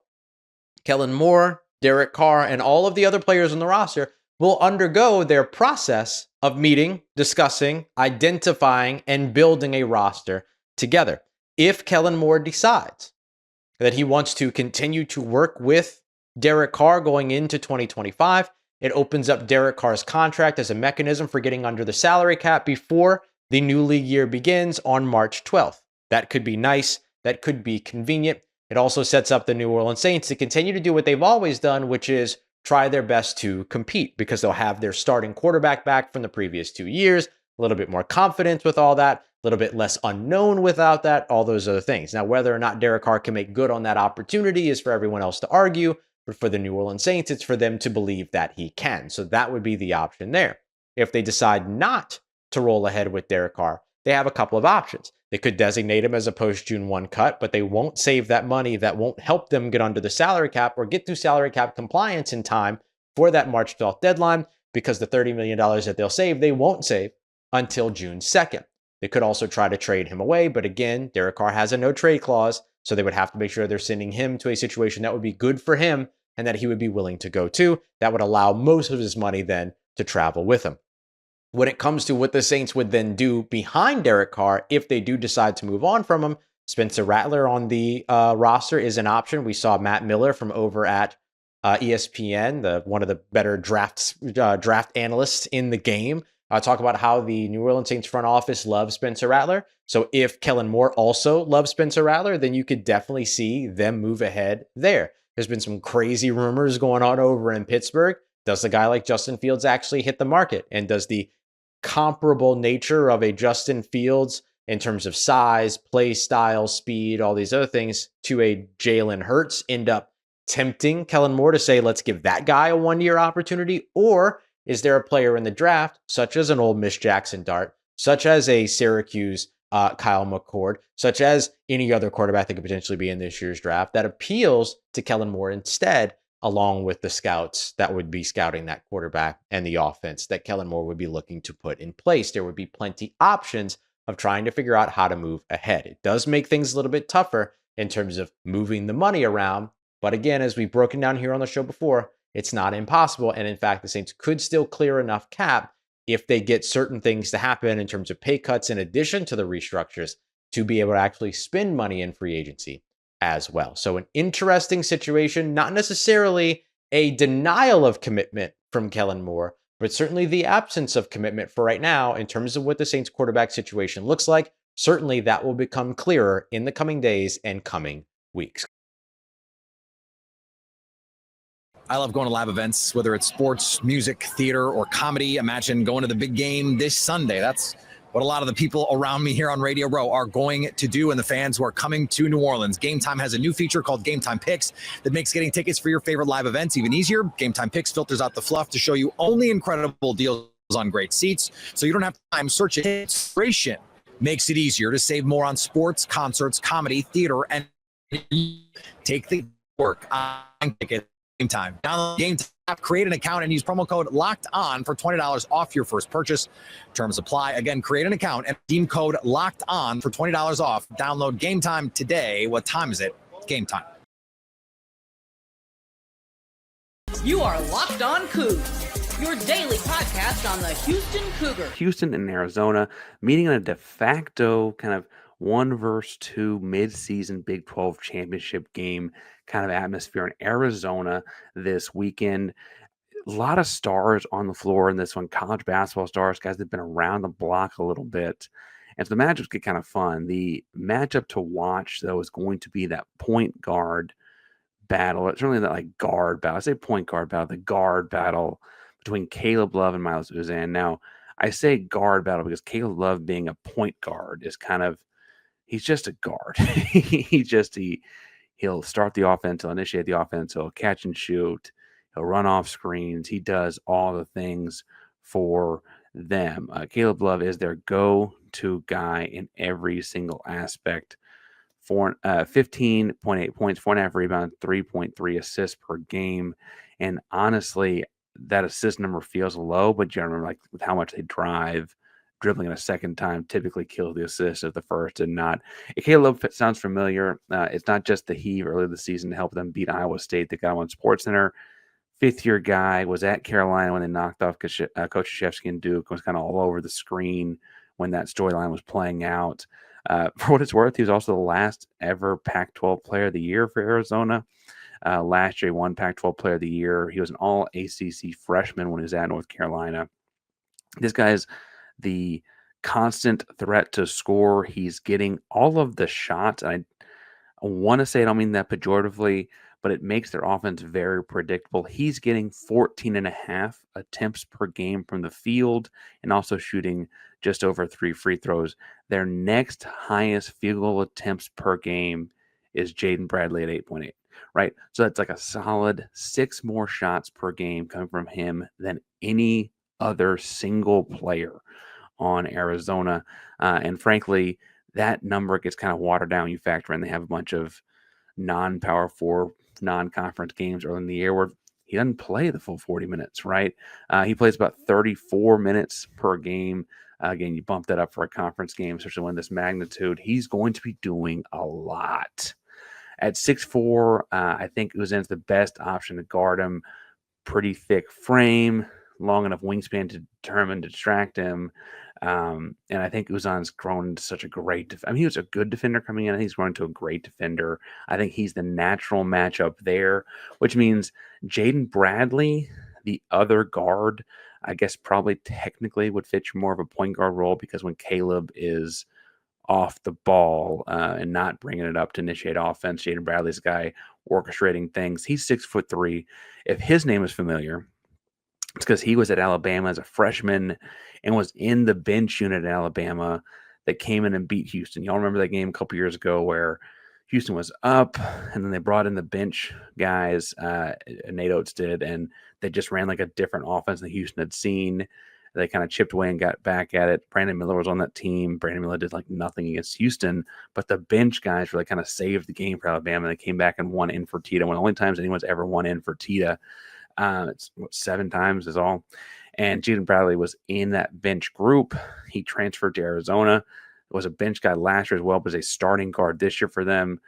Speaker 8: Kellen Moore, Derek Carr, and all of the other players on the roster will undergo their process of meeting, discussing, identifying, and building a roster together. If Kellen Moore decides that he wants to continue to work with Derek Carr going into 2025, it opens up Derek Carr's contract as a mechanism for getting under the salary cap before the new league year begins on March 12th. That could be nice. That could be convenient. It also sets up the New Orleans Saints to continue to do what they've always done, which is try their best to compete because they'll have their starting quarterback back from the previous 2 years, a little bit more confidence with all that, a little bit less unknown without that, all those other things. Now, whether or not Derek Carr can make good on that opportunity is for everyone else to argue, but for the New Orleans Saints, it's for them to believe that he can. So that would be the option there. If they decide not to roll ahead with Derek Carr, they have a couple of options. They could designate him as a post-June 1 cut, but they won't save that money. That won't help them get under the salary cap or get through salary cap compliance in time for that March 12th deadline, because the $30 million that they'll save, they won't save until June 2nd. They could also try to trade him away, but again, Derek Carr has a no-trade clause, so they would have to make sure they're sending him to a situation that would be good for him and that he would be willing to go to. That would allow most of his money then to travel with him. When it comes to what the Saints would then do behind Derek Carr, if they do decide to move on from him, Spencer Rattler on the roster is an option. We saw Matt Miller from over at ESPN, one of the better draft analysts in the game, talk about how the New Orleans Saints front office loves Spencer Rattler. So if Kellen Moore also loves Spencer Rattler, then you could definitely see them move ahead there. There's been some crazy rumors going on over in Pittsburgh. Does a guy like Justin Fields actually hit the market? And does the comparable nature of a Justin Fields in terms of size, play style, speed, all these other things to a Jalen Hurts end up tempting Kellen Moore to say, let's give that guy a one-year opportunity? Or is there a player in the draft, such as an Ole Miss Jackson Dart, such as a Syracuse Kyle McCord, such as any other quarterback that could potentially be in this year's draft, that appeals to Kellen Moore instead, along with the scouts that would be scouting that quarterback and the offense that Kellen Moore would be looking to put in place? There would be plenty options of trying to figure out how to move ahead. It does make things a little bit tougher in terms of moving the money around. But again, as we've broken down here on the show before, it's not impossible. And in fact, the Saints could still clear enough cap if they get certain things to happen in terms of pay cuts in addition to the restructures to be able to actually spend money in free agency as well. So an interesting situation, not necessarily a denial of commitment from Kellen Moore, but certainly the absence of commitment for right now in terms of what the Saints quarterback situation looks like. Certainly that will become clearer in the coming days and coming weeks.
Speaker 4: I love going to live events, whether it's sports, music, theater, or comedy. Imagine going to the big game this Sunday. That's what a lot of the people around me here on Radio Row are going to do, and the fans who are coming to New Orleans. Gametime has a new feature called Gametime Picks that makes getting tickets for your favorite live events even easier. Gametime Picks filters out the fluff to show you only incredible deals on great seats, so you don't have time searching. Inspiration makes it easier to save more on sports, concerts, comedy, theater, and take the work on ticket Gametime. Download Gametime app, create an account, and use promo code Locked On for $20 off your first purchase. Terms apply. Again, create an account and redeem code Locked On for $20 off. Download Gametime today. What time is it? Gametime.
Speaker 1: You are Locked On Cougs, your daily podcast on the Houston Cougars.
Speaker 10: Houston and Arizona meeting in a de facto kind of 1-2 mid-season Big 12 championship game kind of atmosphere in Arizona this weekend. A lot of stars on the floor in this one, college basketball stars, guys that have been around the block a little bit. And so the matchups get kind of fun. The matchup to watch, though, is going to be that point guard battle. It's certainly not like guard battle. I say point guard battle, the guard battle between Caleb Love and Miles Uzan. Now, I say guard battle because Caleb Love being a point guard is kind of, he's just a guard. He'll start the offense, he'll initiate the offense, he'll catch and shoot, he'll run off screens. He does all the things for them. Caleb Love is their go-to guy in every single aspect. 15.8 points, 4.5 rebounds, 3.3 assists per game. And honestly, that assist number feels low, but you remember, like, with how much they drive, dribbling it a second time typically kills the assist if the first did not. Caleb sounds familiar. It's not just the heave earlier this season to help them beat Iowa State. They got him on SportsCenter. Fifth-year guy, was at Carolina when they knocked off Coach Krzyzewski and Duke, was kind of all over the screen when that storyline was playing out. For what it's worth, he was also the last ever Pac-12 Player of the Year for Arizona. Last year, he won Pac-12 Player of the Year. He was an all-ACC freshman when he was at North Carolina. This guy's the constant threat to score. He's getting all of the shots. I want to say, I don't mean that pejoratively, but it makes their offense very predictable. He's getting 14.5 attempts per game from the field and also shooting just over 3 free throws. Their next highest field goal attempts per game is Jaden Bradley at 8.8, right? So that's like a solid 6 more shots per game coming from him than any other single player on Arizona. And frankly, that number gets kind of watered down. You factor in they have a bunch of non-Power 4, non-conference games early in the year where he doesn't play the full 40 minutes, right? He plays about 34 minutes per game. Again, you bump that up for a conference game, especially when this magnitude. He's going to be doing a lot. At 6'4", I think Uzin's the best option to guard him. Pretty thick frame, long enough wingspan to determine to distract him. And I think Uzan's grown into such a great he was a good defender coming in. I think he's grown into a great defender. I think he's the natural matchup there, which means Jaden Bradley, the other guard, I guess probably technically would fit you more of a point guard role, because when Caleb is off the ball and not bringing it up to initiate offense, Jaden Bradley's the guy orchestrating things. He's 6'3". If his name is familiar, it's because he was at Alabama as a freshman and was in the bench unit at Alabama that came in and beat Houston. Y'all remember that game a couple years ago where Houston was up and then they brought in the bench guys, Nate Oates did, and they just ran like a different offense than Houston had seen. They kind of chipped away and got back at it. Brandon Miller was on that team. Brandon Miller did like nothing against Houston, but the bench guys really kind of saved the game for Alabama. They came back and won in Fertitta, one of the only times anyone's ever won in Fertitta. It's 7 times is all. And Jaden Bradley was in that bench group. He transferred to Arizona. Was a bench guy last year as well, but is a starting guard this year for them.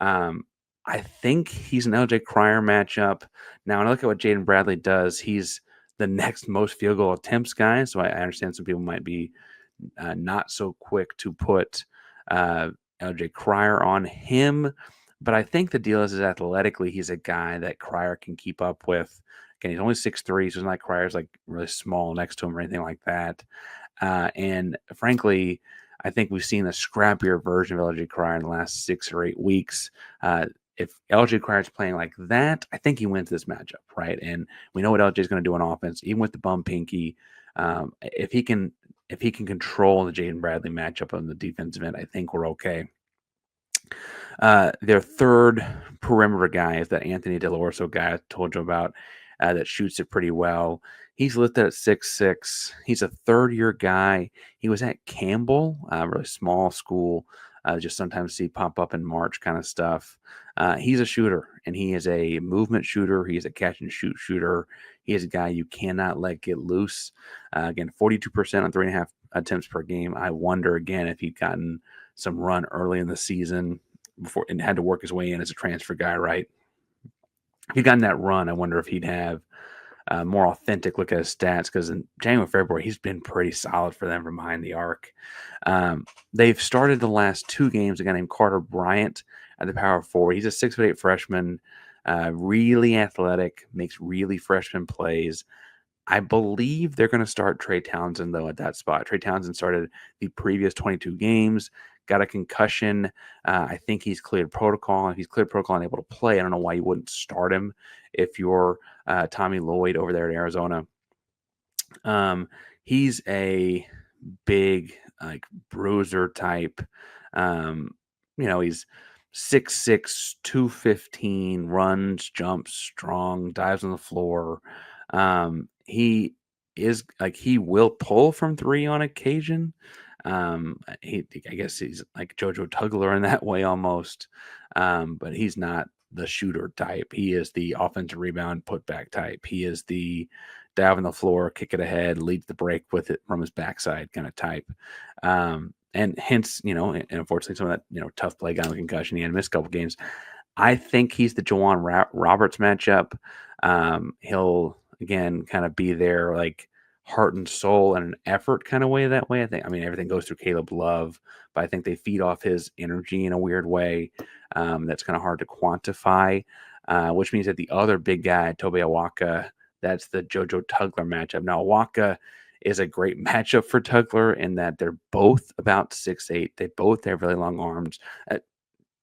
Speaker 10: I think he's an LJ Cryer matchup. Now, when I look at what Jaden Bradley does, he's the next most field goal attempts guy. So I understand some people might be not so quick to put LJ Cryer on him. But I think the deal is athletically, he's a guy that Cryer can keep up with. Again, he's only 6'3", so it's not like Cryer's like really small next to him or anything like that. And frankly, I think we've seen a scrappier version of LJ Cryer in the last 6 or 8 weeks. If LJ Cryer is playing like that, I think he wins this matchup, right? And we know what LJ is going to do on offense, even with the bum pinky. If he can control the Jaden Bradley matchup on the defensive end, I think we're okay. Their third perimeter guy is that Anthony DeLorso guy I told you about that shoots it pretty well. He's listed at 6'6". He's a third-year guy. He was at Campbell, a really small school. Just sometimes see pop up in March kind of stuff. He's a shooter, and he is a movement shooter. He is a catch-and-shoot shooter. He is a guy you cannot let get loose. Again, 42% on 3.5 attempts per game. I wonder, again, if he'd gotten some run early in the season before and had to work his way in as a transfer guy, right? If he'd gotten that run, I wonder if he'd have more authentic look at his stats, because in January, February, he's been pretty solid for them from behind the arc. They've started the last 2 games. A guy named Carter Bryant at the power forward. He's a 6'8" freshman, really athletic, makes really freshman plays. I believe they're going to start Trey Townsend, though, at that spot. Trey Townsend started the previous 22 games, got a concussion. I think he's cleared protocol. If he's cleared protocol and able to play, I don't know why you wouldn't start him if you're Tommy Lloyd over there in Arizona. He's a big, like, bruiser type. He's 6'6", 215, runs, jumps, strong, dives on the floor. He is like, he will pull from 3 on occasion. I guess he's like JoJo Tugler in that way almost. But he's not the shooter type. He is the offensive rebound putback type. He is the dive on the floor, kick it ahead, leads the break with it from his backside kind of type. And hence, and unfortunately some of that, tough play guy with concussion. He had missed a couple games. I think he's the Jawan Roberts matchup. He'll, again, kind of be there like heart and soul and an effort kind of way that way. I mean, everything goes through Caleb Love, but I think they feed off his energy in a weird way. That's kind of hard to quantify, which means that the other big guy, Tobe Awaka, that's the JoJo Tugler matchup. Now, Awaka is a great matchup for Tugler in that they're both about 6'8". They both have really long arms.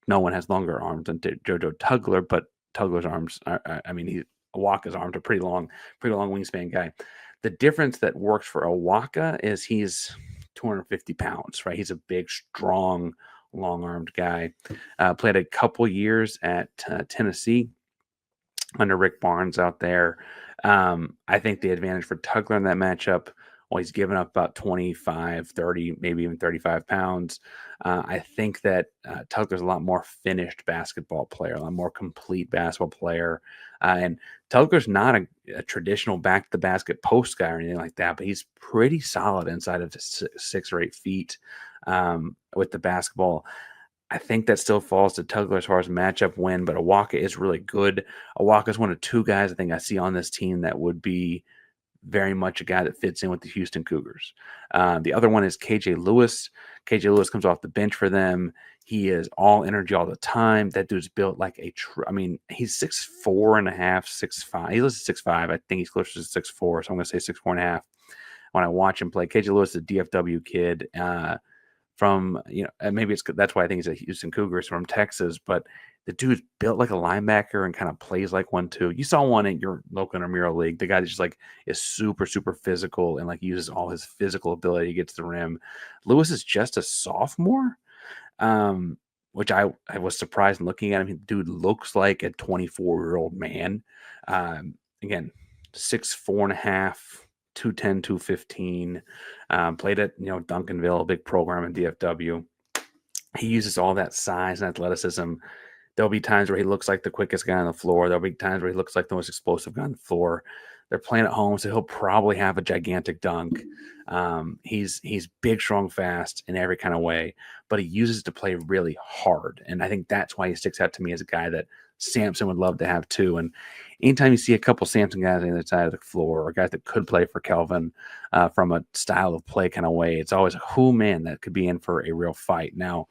Speaker 10: No one has longer arms than JoJo Tugler, but Tugler's arms Awaka's arms are pretty long wingspan guy. The difference that works for Awaka is he's 250 pounds, right? He's a big, strong, long-armed guy. Played a couple years at Tennessee under Rick Barnes out there. I think the advantage for Tugler in that matchup, well, he's given up about 25, 30, maybe even 35 pounds. I think that Tugler's a lot more finished basketball player, a lot more complete basketball player. And Tugler's not a traditional back-to-the-basket post guy or anything like that, but he's pretty solid inside of 6 or 8 feet with the basketball. I think that still falls to Tugler as far as matchup win, but Awaka is really good. Awaka is one of 2 guys I think I see on this team that would be very much a guy that fits in with the Houston Cougars. The other one is KJ Lewis. KJ Lewis comes off the bench for them. He is all energy all the time. That dude's built like he's 6'4 and a half, 6'5". He lists 6'5". I think he's closer to 6'4", so I'm going to say 6'4 and a half when I watch him play. KJ Lewis is a DFW kid from, maybe that's why I think he's a Houston Cougars from Texas, but the dude's built like a linebacker and kind of plays like one too. You saw one in your local intramural league. The guy that just like is super, super physical and like uses all his physical ability to get to the rim. Lewis is just a sophomore, which I was surprised in looking at him. The dude looks like a 24-year-old man. Again, 6'4 and a half, 210, 215. Played at Duncanville, a big program in DFW. He uses all that size and athleticism. There'll be times where he looks like the quickest guy on the floor. There'll be times where he looks like the most explosive guy on the floor. They're playing at home, so he'll probably have a gigantic dunk. He's big, strong, fast in every kind of way, but he uses to play really hard. And I think that's why he sticks out to me as a guy that Sampson would love to have too. And anytime you see a couple Sampson guys on the other side of the floor, or guys that could play for Kelvin from a style of play kind of way, it's always that could be in for a real fight. Now,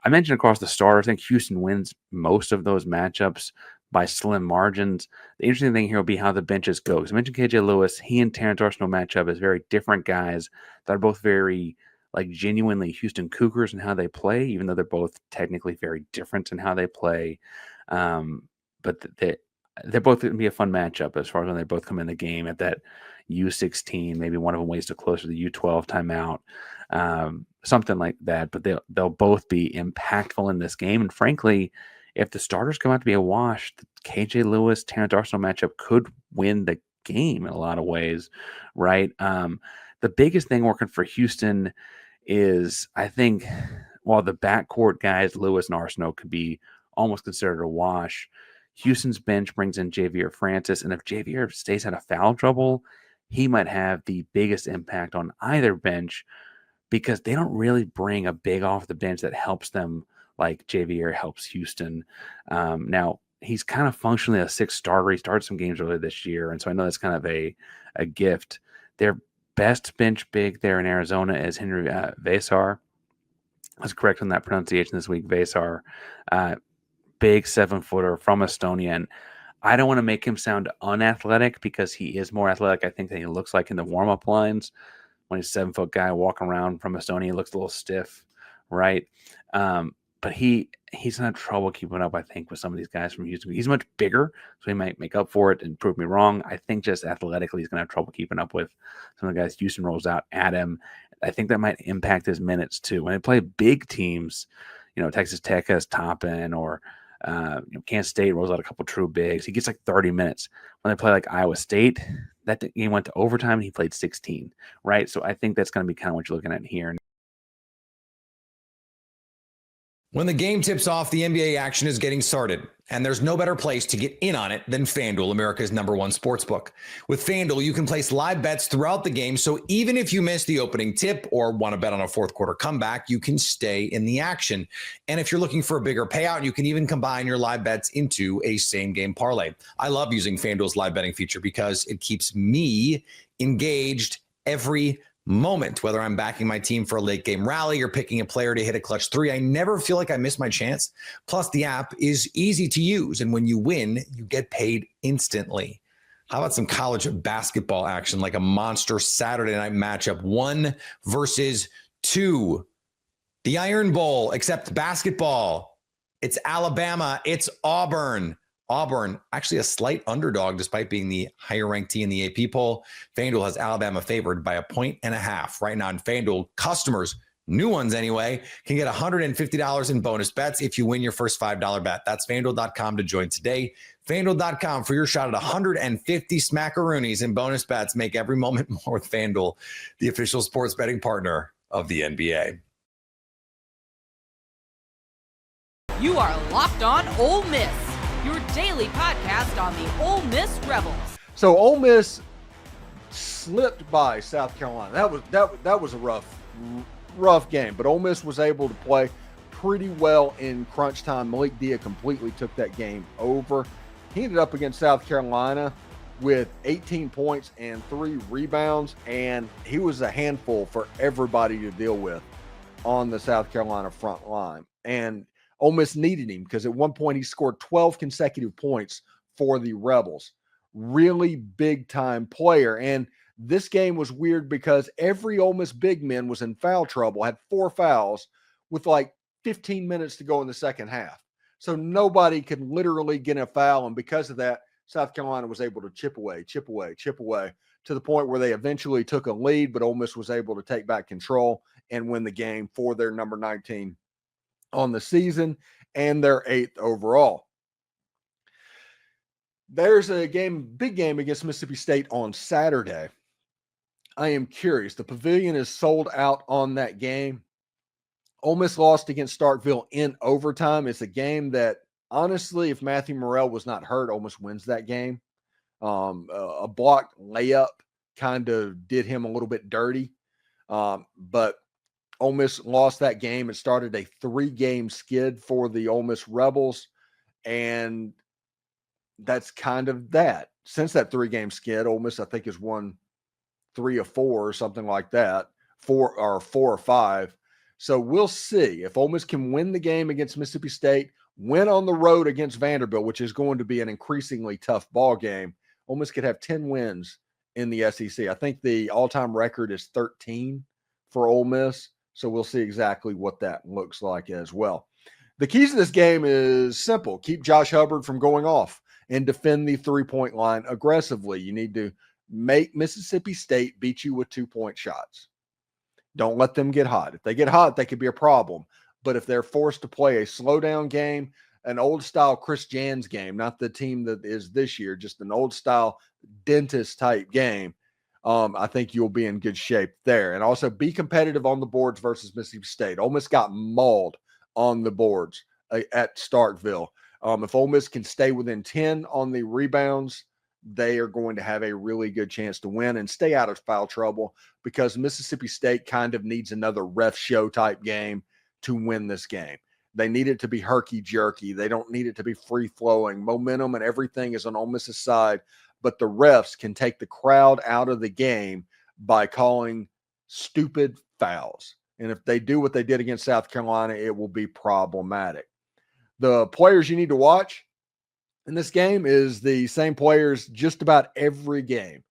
Speaker 10: I mentioned across the starters, I think Houston wins most of those matchups by slim margins. The interesting thing here will be how the benches go. Because I mentioned KJ Lewis, he and Terrence Arsenal matchup is very different guys that are both very genuinely Houston Cougars in how they play, even though they're both technically very different in how they play. But they're both going to be a fun matchup as far as when they both come in the game at that U16. Maybe one of them waits to close to the U12 timeout, something like that. But they'll both be impactful in this game. And frankly, if the starters come out to be a wash, the KJ Lewis, Terrence Arsenal matchup could win the game in a lot of ways, right? The biggest thing working for Houston is, I think, while the backcourt guys, Lewis and Arsenault, could be almost considered a wash, Houston's bench brings in Javier Francis, and if Javier stays out of foul trouble, he might have the biggest impact on either bench because they don't really bring a big off the bench that helps them like Javier helps Houston. Now, he's kind of functionally a sixth starter. He started some games earlier this year, and so I know that's kind of a gift. Their best bench big there in Arizona is Henry Vesar. I was correct on that pronunciation this week. Vesar, big 7-footer from Estonia. And I don't want to make him sound unathletic because he is more athletic, I think, than he looks like in the warm-up lines. When he's a 7-foot guy walking around from Estonia, he looks a little stiff, right? But he's going to have trouble keeping up, I think, with some of these guys from Houston. He's much bigger, so he might make up for it and prove me wrong. I think just athletically, he's going to have trouble keeping up with some of the guys Houston rolls out at him. I think that might impact his minutes, too. When they play big teams, Texas Tech has Toppin, or Kansas State rolls out a couple true bigs. He gets like 30 minutes. When they play like Iowa State, that game went to overtime and he played 16, right? So I think that's going to be kind of what you're looking at here.
Speaker 4: When the game tips off, the NBA action is getting started, and there's no better place to get in on it than FanDuel, America's #1 sportsbook. With FanDuel, you can place live bets throughout the game, so even if you miss the opening tip or want to bet on a fourth quarter comeback, you can stay in the action. And if you're looking for a bigger payout, you can even combine your live bets into a same-game parlay. I love using FanDuel's live betting feature because it keeps me engaged every moment, whether I'm backing my team for a late game rally or picking a player to hit a clutch three. I never feel like I miss my chance. Plus, the app is easy to use, and when you win, you get paid instantly. How about some college basketball action, like a monster Saturday night matchup, 1 versus 2? The Iron Bowl, except basketball. It's Alabama. It's Auburn. Auburn, actually a slight underdog despite being the higher ranked team in the AP poll. FanDuel has Alabama favored by 1.5 right now. And FanDuel customers, new ones anyway, can get $150 in bonus bets if you win your first $5 bet. That's FanDuel.com to join today. FanDuel.com for your shot at 150 smackaroonies in bonus bets. Make every moment more with FanDuel, the official sports betting partner of the NBA.
Speaker 1: You are Locked On Ole Miss, your daily podcast on the Ole Miss Rebels.
Speaker 11: So Ole Miss slipped by South Carolina. That was a rough game, but Ole Miss was able to play pretty well in crunch time. Malik Dia completely took that game over. He ended up against South Carolina with 18 points and 3 rebounds, and he was a handful for everybody to deal with on the South Carolina front line. And Ole Miss needed him because at one point he scored 12 consecutive points for the Rebels. Really big time player. And this game was weird because every Ole Miss big man was in foul trouble, had 4 fouls with like 15 minutes to go in the second half. So nobody could literally get a foul. And because of that, South Carolina was able to chip away to the point where they eventually took a lead, but Ole Miss was able to take back control and win the game for their number 19 on the season and their 8th overall. There's a big game against Mississippi State on Saturday. I am curious. The Pavilion is sold out on that game. Ole Miss lost against Starkville in overtime. It's a game that, honestly, if Matthew Morrell was not hurt, Ole Miss wins that game. A blocked layup kind of did him a little bit dirty. But Ole Miss lost that game. It started a 3-game skid for the Ole Miss Rebels, and that's kind of that. Since that 3-game skid, Ole Miss, I think, has won 3 or 4 or something like that, 4 or 5. So we'll see if Ole Miss can win the game against Mississippi State, win on the road against Vanderbilt, which is going to be an increasingly tough ball game. Ole Miss could have 10 wins in the SEC. I think the all-time record is 13 for Ole Miss. So we'll see exactly what that looks like as well. The keys to this game is simple. Keep Josh Hubbard from going off and defend the 3-point line aggressively. You need to make Mississippi State beat you with 2-point shots. Don't let them get hot. If they get hot, they could be a problem. But if they're forced to play a slow down game, an old style Chris Jans game, not the team that is this year, just an old style dentist type game, I think you'll be in good shape there. And also be competitive on the boards versus Mississippi State. Ole Miss got mauled on the boards at Starkville. If Ole Miss can stay within 10 on the rebounds, they are going to have a really good chance to win and stay out of foul trouble, because Mississippi State kind of needs another ref show type game to win this game. They need it to be herky-jerky. They don't need it to be free-flowing. Momentum and everything is on Ole Miss's side, but the refs can take the crowd out of the game by calling stupid fouls. And if they do what they did against South Carolina, it will be problematic. The players you need to watch in this game is the same players just about every game.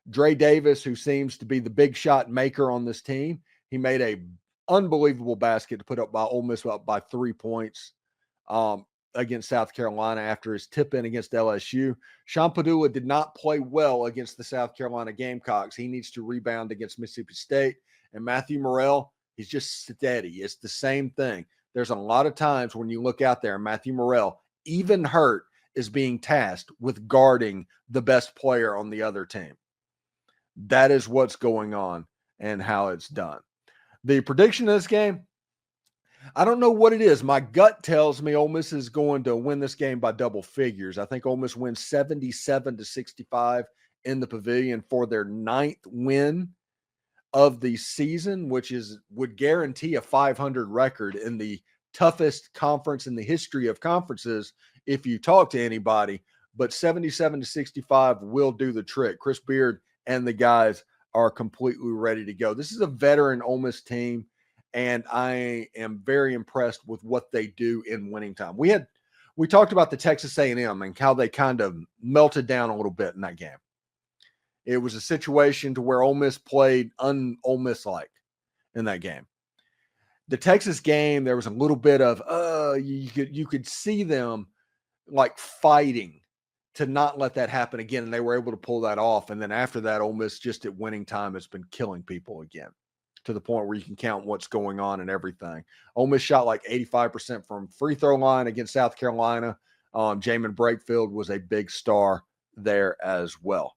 Speaker 11: Dre Davis, who seems to be the big shot maker on this team, he made a unbelievable basket to put up by Ole Miss up by 3 points against South Carolina after his tip in against LSU. Sean Padula did not play well against the South Carolina Gamecocks. He needs to rebound against Mississippi State. And Matthew Morrell, he's just steady. It's the same thing. There's a lot of times when you look out there, Matthew Morrell, even hurt, is being tasked with guarding the best player on the other team. That is what's going on and how it's done. The prediction of this game, I don't know what it is. My gut tells me Ole Miss is going to win this game by double figures. I think Ole Miss wins 77-65 in the Pavilion for their 9th win of the season, which would guarantee a 500 record in the toughest conference in the history of conferences if you talk to anybody. But 77-65 will do the trick. Chris Beard and the guys are completely ready to go. This is a veteran Ole Miss team, and I am very impressed with what they do in winning time. We talked about the Texas A&M and how they kind of melted down a little bit in that game. It was a situation to where Ole Miss played un-Ole Miss-like in that game. The Texas game, there was a little bit of you could see them like fighting to not let that happen again, and they were able to pull that off. And then after that, Ole Miss just at winning time has been killing people again, to the point where you can count what's going on and everything. Ole Miss shot like 85% from free throw line against South Carolina. Jamin Brakefield was a big star there as well.